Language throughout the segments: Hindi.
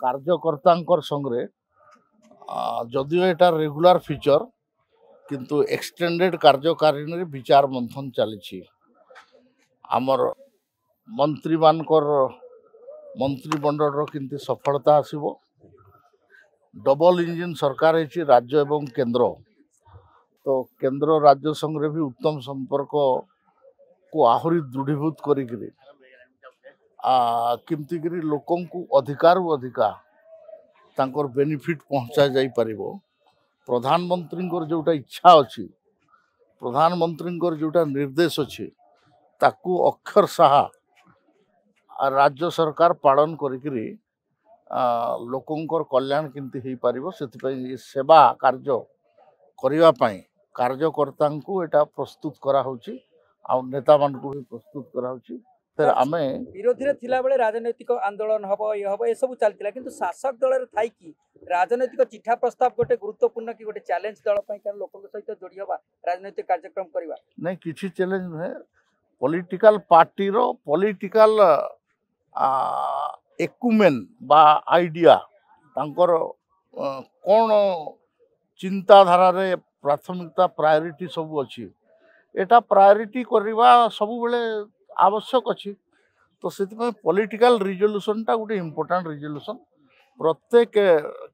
कार्यकर्ता संगे जदिओ एटा रेगुलर फीचर किंतु एक्सटेंडेड कार्यकारिणी विचार मंथन चली आमर मंत्री मानकर मंत्रिमंडल किंतु सफलता आसीबो डबल इंजिन सरकार है राज्य एवं केंद्र तो केंद्र राज्य संगे भी उत्तम संपर्क को आहरी दृढ़ीभूत करी किमती करी लोकं को अधिकार अधिकार तांकर बेनिफिट पहुंचा जाई परिबो प्रधानमंत्री जोटा इच्छा अच्छी प्रधानमंत्री जोटा निर्देश अच्छी ताकू अक्षर साहा राज्य सरकार पालन करी लोकंकर कल्याण केमती हो पारिबो सेतिपई सेवा कार्य करिवा पई कार्यकर्ता को एटा प्रस्तुत करा होची आ नेता मान को भी प्रस्तुत करा होची फिर आमे विरोधी रे थिला बेले राजनैतिक आंदोलन हबो ये सब चलतिला किंतु शासक दल रे थाई कि राजनैतिक चिठा प्रस्ताव गोटे गुरुत्वपूर्ण कि गोटे चैलेंज दल पई कारण लोकन सहित जोड़ी हबा राजनैतिक कार्यक्रम करबा नहीं किछि चैलेंज है पॉलिटिकल पार्टी रो पॉलिटिकल एकुमेन बा आइडिया तांकर कोन चिंताधारा रे प्राथमिकता प्रायोरिटी सब अच्छी एटा प्रायोरिटी करवा सब बेले आवश्यक अच्छी तो से पॉलिटिकल रिजोल्यूशन टा गोटे इम्पोर्टेंट रिजोल्यूशन प्रत्येक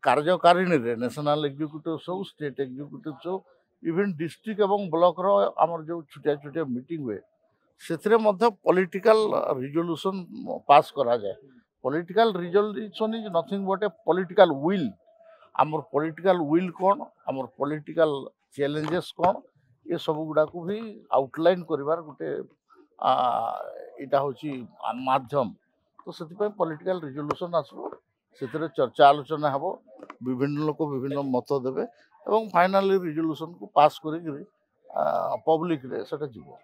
कार्यकारिणी रे नेशनल एग्जीक्यूटिव सब स्टेट एग्जीक्यूटिव सब इवन डिस्ट्रिक्ट एवं ब्लॉक रो आमर जो छोटिया छोटिया मीटिंग हुए से पॉलिटिकल रिजोल्यूशन पास करा जाए political resolution is nothing but A political will आमर पॉलिटिकल विल कौन आमर पॉलिटिकल चैलेंजेस कौन ये सब गुड़ा को भी आउटलाइन करिवार गोटे इटा होची माध्यम तो से पॉलिटिकल रिजोल्यूशन आसबो से चर्चा आलोचना हबो विभिन्न लोक विभिन्न मत देबे एवं फाइनली रिजोल्यूशन को पास करी पब्लिक रे सेटा जीवो।